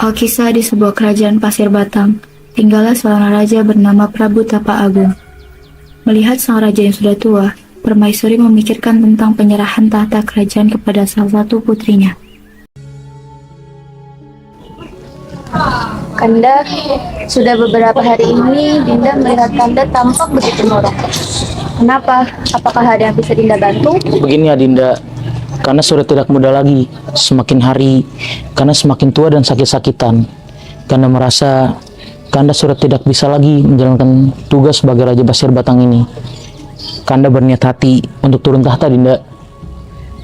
Alkisah di sebuah kerajaan pasir batang, tinggallah seorang raja bernama Prabu Tapa Agung. Melihat sang raja yang sudah tua, Permaisuri memikirkan tentang penyerahan tahta kerajaan kepada salah satu putrinya. Kanda, sudah beberapa hari ini Dinda melihat Kanda tampak begitu murung. Kenapa? Apakah ada yang bisa Dinda bantu? Begini ya Dinda, karena sudah tidak muda lagi, semakin hari, karena semakin tua dan sakit-sakitan. Karena merasa Kanda sudah tidak bisa lagi menjalankan tugas sebagai Raja Pasir Batang ini. Kanda berniat hati untuk turun tahta, Dinda.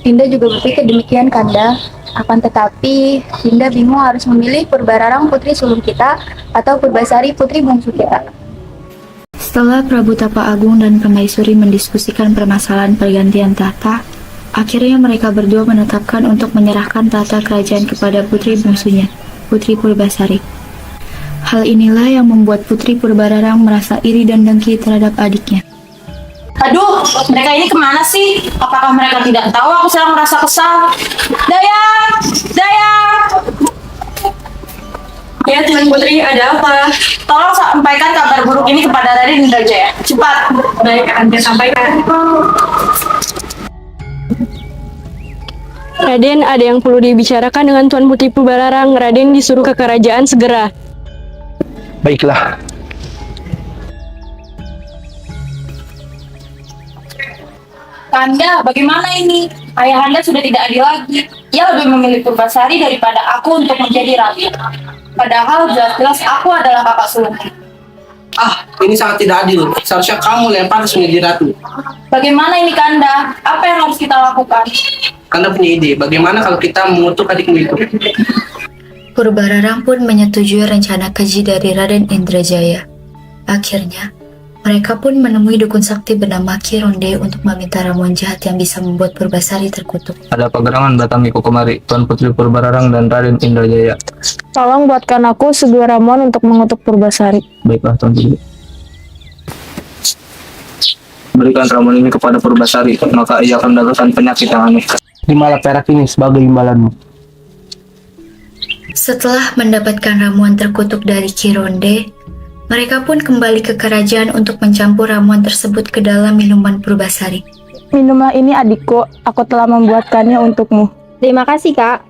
Dinda juga berpikir demikian, Kanda. Akan tetapi, Dinda bingung harus memilih Purbararang putri sulung kita atau Purbasari putri bungsu kita. Setelah Prabu Tapa Agung dan Permaisuri mendiskusikan permasalahan pergantian tahta, akhirnya mereka berdua menetapkan untuk menyerahkan tahta kerajaan kepada putri bungsunya, Putri Purbasari. Hal inilah yang membuat Putri Purbararang merasa iri dan dengki terhadap adiknya. Aduh, mereka ini kemana sih? Apakah mereka tidak tahu aku sedang merasa kesal? Dayang! Dayang! Ya Tuan Putri, ada apa? Tolong sampaikan kabar buruk ini kepada Raden Indrajaya. Cepat! Baik, akan saya sampaikan. Raden, ada yang perlu dibicarakan dengan Tuan Putri Purbararang. Raden disuruh ke kerajaan segera. Baiklah. Kanda, bagaimana ini? Ayahanda sudah tidak adil lagi. Ia lebih memilih Purbasari daripada aku untuk menjadi ratu. Padahal jelas-jelas aku adalah kakak sulungnya. Ah, ini sangat tidak adil. Seharusnya kamu yang pantas menjadi ratu. Bagaimana ini Kanda? Apa yang harus kita lakukan? Kanda punya ide, bagaimana kalau kita mengutuk adikmu itu? Purbararang pun menyetujui rencana keji dari Raden Indrajaya. Akhirnya, mereka pun menemui dukun sakti bernama Ki Ronde untuk meminta ramuan jahat yang bisa membuat Purbasari terkutuk. Ada apa gerangan datangku kemari, Tuan Putri Purbararang dan Raden Indrajaya. Tolong buatkan aku sebuah ramuan untuk mengutuk Purbasari. Baiklah, Tuan Putri. Berikan ramuan ini kepada Purbasari, maka ia akan mendapatkan penyakit yang aneh. Terimalah perak ini sebagai imbalanmu. Setelah mendapatkan ramuan terkutuk dari Ki Ronde, mereka pun kembali ke kerajaan untuk mencampur ramuan tersebut ke dalam minuman Purbasari. Minumlah ini adikku, aku telah membuatkannya untukmu. Terima kasih, Kak.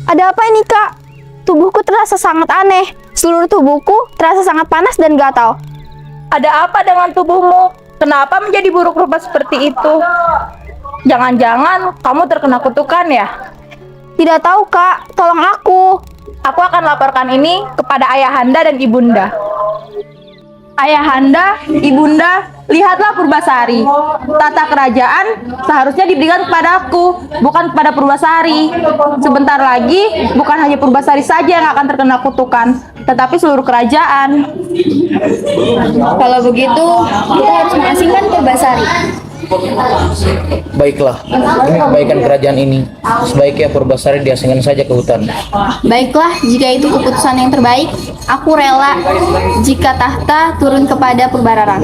Ada apa ini, Kak? Tubuhku terasa sangat aneh. Seluruh tubuhku terasa sangat panas dan gatal. Ada apa dengan tubuhmu? Kenapa menjadi buruk rupa seperti itu? Jangan-jangan kamu terkena kutukan ya? Tidak tahu, Kak. Tolong aku. Aku akan laporkan ini kepada ayahanda dan ibunda. Ayahanda, ibunda, lihatlah Purbasari. Tata kerajaan seharusnya diberikan kepadaku, bukan kepada Purbasari. Sebentar lagi, bukan hanya Purbasari saja yang akan terkena kutukan, tetapi seluruh kerajaan. Kalau begitu, kita harus mengasingkan Purbasari. Baiklah, demi kebaikan kerajaan ini, sebaiknya Purbasari diasingkan saja ke hutan. Baiklah, jika itu keputusan yang terbaik, aku rela jika tahta turun kepada Purbararang.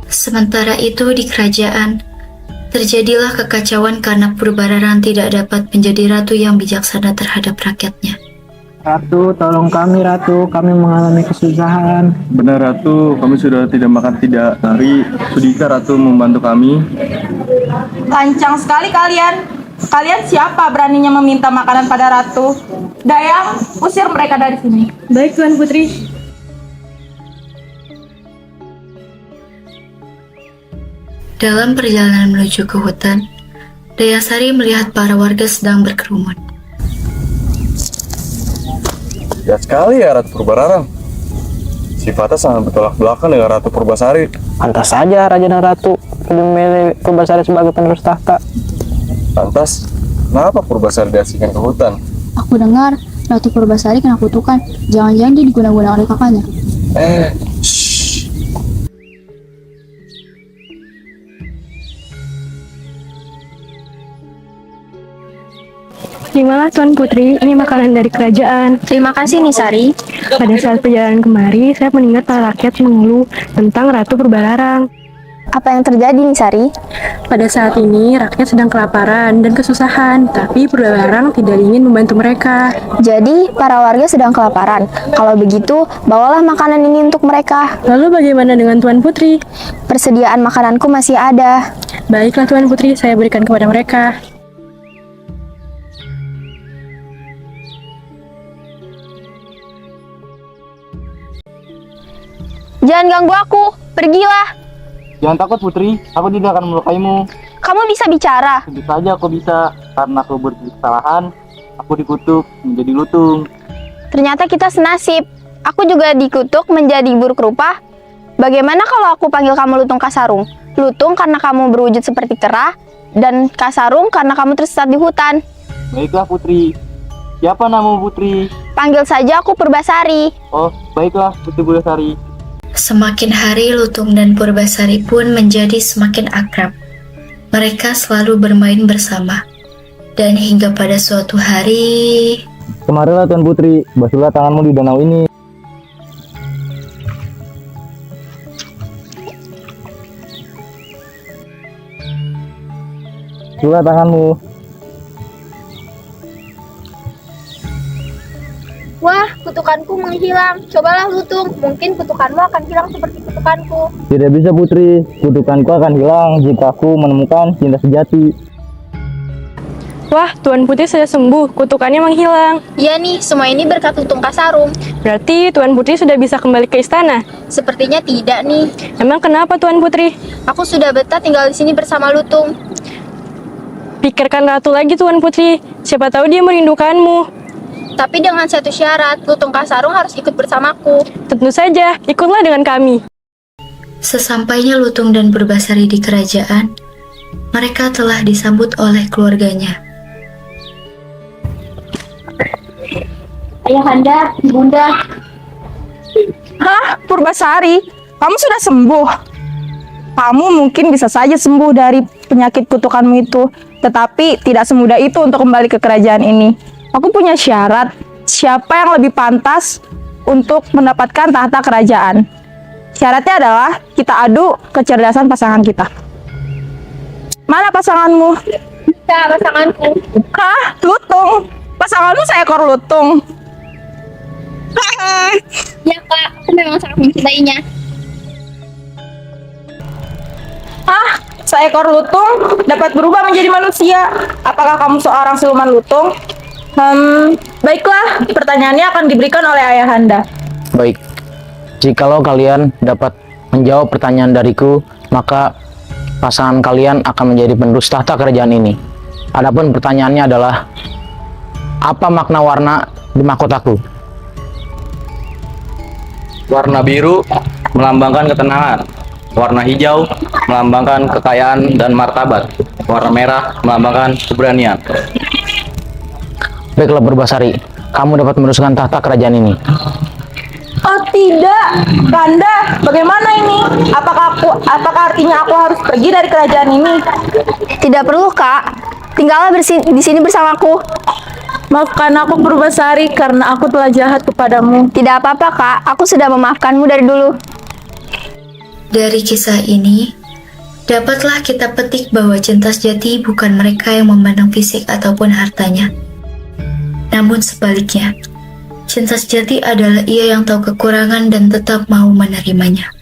Sementara itu di kerajaan, terjadilah kekacauan karena Purbararang tidak dapat menjadi ratu yang bijaksana terhadap rakyatnya. Ratu, tolong kami Ratu, kami mengalami kesusahan. Benar Ratu, kami sudah tidak makan tidak hari. Sudikah Ratu membantu kami? Lancang sekali kalian. Kalian siapa beraninya meminta makanan pada ratu? Dayang, usir mereka dari sini. Baik, Tuan Putri. Dalam perjalanan menuju ke hutan, Dayasari melihat para warga sedang berkerumun. Ya sekali ya Ratu Purbararang. Sifatnya sangat bertolak belakang dengan Ratu Purbasari. Pantas saja Raja dan Ratu memilih Purbasari sebagai penerus tahta. Lantas, kenapa Purbasari diasingkan ke hutan? Aku dengar Ratu Purbasari kena kutukan. Jangan-jangan dia diguna-guna oleh kakaknya. Shh. Terimalah Tuan Putri, ini makanan dari kerajaan. Terima kasih, Nisari. Pada saat perjalanan kemari, saya mendengar para rakyat mengeluh tentang Ratu Purbararang. Apa yang terjadi nih, Sari? Pada saat ini, rakyat sedang kelaparan dan kesusahan, tapi Purbalarang tidak ingin membantu mereka. Jadi, para warga sedang kelaparan. Kalau begitu, bawalah makanan ini untuk mereka. Lalu bagaimana dengan Tuan Putri? Persediaan makananku masih ada. Baiklah Tuan Putri, saya berikan kepada mereka. Jangan ganggu aku, pergilah. Jangan takut Putri, aku tidak akan melukaimu. Kamu bisa bicara. Tentu saja aku bisa, karena aku berkesalahan, aku dikutuk menjadi lutung. Ternyata kita senasib. Aku juga dikutuk menjadi buruk rupa. Bagaimana kalau aku panggil kamu Lutung Kasarung? Lutung karena kamu berwujud seperti kera, dan Kasarung karena kamu tersesat di hutan. Baiklah Putri. Siapa namamu Putri? Panggil saja aku Purbasari. Oh, baiklah Putri Purbasari. Semakin hari Lutung dan Purbasari pun menjadi semakin akrab. Mereka selalu bermain bersama. Dan hingga pada suatu hari... Kemarilah Tuan Putri, basuhlah tanganmu di danau ini. Basuhlah tanganmu. Wah, kutukanku menghilang. Cobalah Lutung, mungkin kutukanmu akan hilang seperti kutukanku. Tidak bisa Putri, kutukanku akan hilang jika aku menemukan cinta sejati. Wah, Tuan Putri sudah sembuh, kutukannya menghilang. Iya nih, semua ini berkat Lutung Kasarung. Berarti Tuan Putri sudah bisa kembali ke istana. Sepertinya tidak nih. Emang kenapa Tuan Putri? Aku sudah betah tinggal di sini bersama Lutung. Pikirkan Ratu lagi Tuan Putri, siapa tahu dia merindukanmu. Tapi dengan satu syarat, Lutung Kasarung harus ikut bersamaku. Tentu saja, ikutlah dengan kami. Sesampainya Lutung dan Purbasari di kerajaan, mereka telah disambut oleh keluarganya. Ayahanda, Bunda. Hah, Purbasari, kamu sudah sembuh? Kamu mungkin bisa saja sembuh dari penyakit kutukanmu itu, tetapi tidak semudah itu untuk kembali ke kerajaan ini. Aku punya syarat, siapa yang lebih pantas untuk mendapatkan tahta kerajaan. Syaratnya adalah kita adu kecerdasan pasangan kita. Mana pasanganmu? Ya, pasanganku. Hah, lutung? Pasanganmu seekor lutung? Ya kak, aku memang sangat mencintainya. Hah, seekor lutung dapat berubah menjadi manusia. Apakah kamu seorang siluman lutung? Baiklah, pertanyaannya akan diberikan oleh Ayahanda. Baik, jikalau kalian dapat menjawab pertanyaan dariku, maka pasangan kalian akan menjadi penerus tahta kerajaan ini. Adapun pertanyaannya adalah, apa makna warna di mahkotaku? Warna biru melambangkan ketenangan. Warna hijau melambangkan kekayaan dan martabat. Warna merah melambangkan keberanian. Baiklah Purbasari, kamu dapat meneruskan tahta kerajaan ini. Oh tidak, Kanda, bagaimana ini? Apakah artinya aku harus pergi dari kerajaan ini? Tidak perlu, Kak. Tinggallah di sini bersamaku. Maafkan aku Purbasari karena aku telah jahat kepadamu. Tidak apa-apa, Kak. Aku sudah memaafkanmu dari dulu. Dari kisah ini, dapatlah kita petik bahwa cinta sejati bukan mereka yang memandang fisik ataupun hartanya. Namun sebaliknya, cinta sejati adalah ia yang tahu kekurangan dan tetap mau menerimanya.